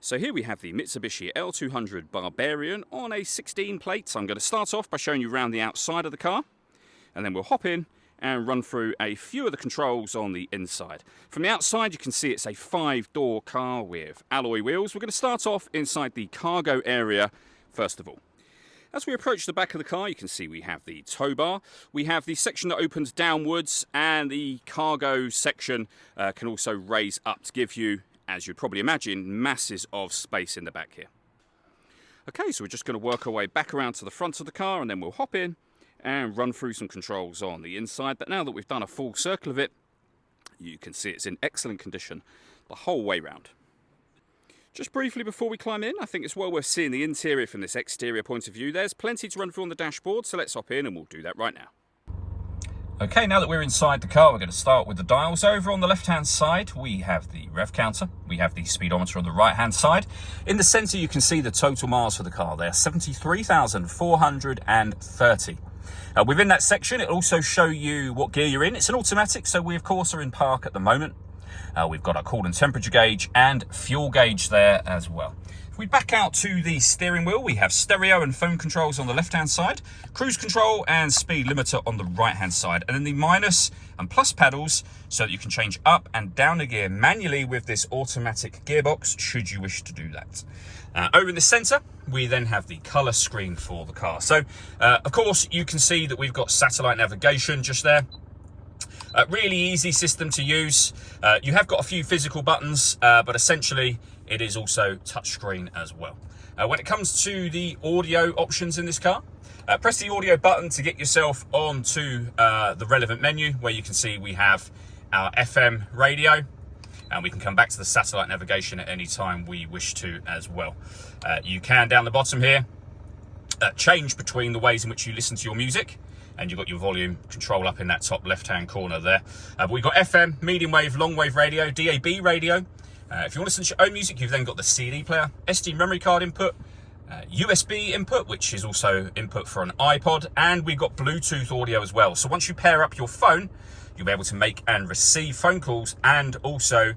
So here we have the Mitsubishi L200 Barbarian on a 16 plate. So I'm going to start off by showing you around the outside of the car, and then we'll hop in and run through a few of the controls on the inside. From the outside you can see it's a 5-door car with alloy wheels. We're going to start off inside the cargo area first of all. As we approach the back of the car, you can see we have the tow bar, we have the section that opens downwards, and the cargo section can also raise up to give you, as you'd probably imagine, masses of space in the back here. Okay, so we're just going to work our way back around to the front of the car, and then we'll hop in and run through some controls on the inside. But now that we've done a full circle of it, you can see it's in excellent condition the whole way round. Just briefly before we climb in, I think it's well worth seeing the interior from this exterior point of view. There's plenty to run through on the dashboard, so let's hop in and we'll do that right now. Okay, now that we're inside the car, we're going to start with the dials. Over on the left-hand side, we have the rev counter. We have the speedometer on the right-hand side. In the centre, you can see the total miles for the car there, 73,430. Within that section, it'll also show you what gear you're in. It's an automatic, so we, of course, are in park at the moment. We've got our coolant temperature gauge and fuel gauge there as well. If we back out to the steering wheel, we have stereo and phone controls on the left-hand side, cruise control and speed limiter on the right-hand side, and then the minus and plus pedals so that you can change up and down the gear manually with this automatic gearbox, should you wish to do that. Over in the centre, we then have the colour screen for the car. So, of course, you can see that we've got satellite navigation just there. Really easy system to use. You have got a few physical buttons, but essentially it is also touchscreen as well. When it comes to the audio options in this car, press the audio button to get yourself onto the relevant menu, where you can see we have our FM radio, and we can come back to the satellite navigation at any time we wish to as well. You can, down the bottom here, change between the ways in which you listen to your music, and you've got your volume control up in that top left-hand corner there. But we've got FM, medium wave, long wave radio, DAB radio. If you want to listen to your own music, you've then got the CD player, SD memory card input, USB input, which is also input for an iPod, and we've got Bluetooth audio as well. So once you pair up your phone, you'll be able to make and receive phone calls and also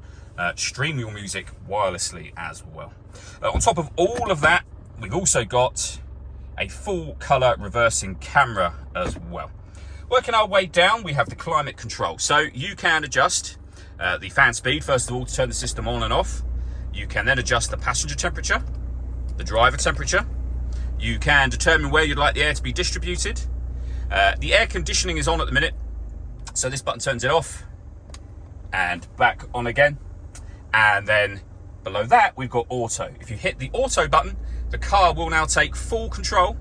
stream your music wirelessly as well. On top of all of that, we've also got a full colour reversing camera as well. Working our way down, we have the climate control. So you can adjust the fan speed, first of all, to turn the system on and off. You can then adjust the passenger temperature, the driver temperature. You can determine where you'd like the air to be distributed. The air conditioning is on at the minute, so this button turns it off and back on again. And then below that, we've got auto. If you hit the auto button, the car will now take full control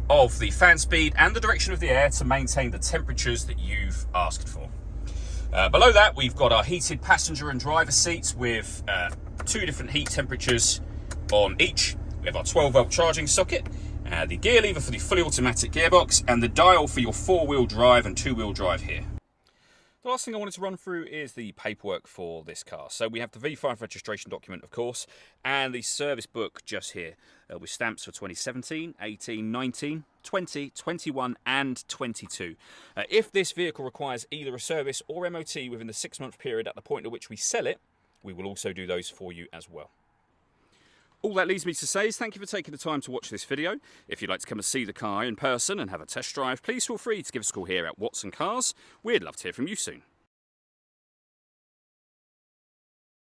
of the fan speed and the direction of the air to maintain the temperatures that you've asked for. Below that, we've got our heated passenger and driver seats with 2 different heat temperatures on each. We have our 12-volt charging socket, the gear lever for the fully automatic gearbox, and the dial for your 4-wheel drive and 2-wheel drive here. The last thing I wanted to run through is the paperwork for this car. So we have the V5 registration document, of course, and the service book just here with stamps for 2017, 18, 19, 20, 21 and 22. If this vehicle requires either a service or MOT within the 6-month period at the point at which we sell it, we will also do those for you as well. All that leaves me to say is thank you for taking the time to watch this video. If you'd like to come and see the car in person and have a test drive, please feel free to give us a call here at Watson Cars. We'd love to hear from you soon.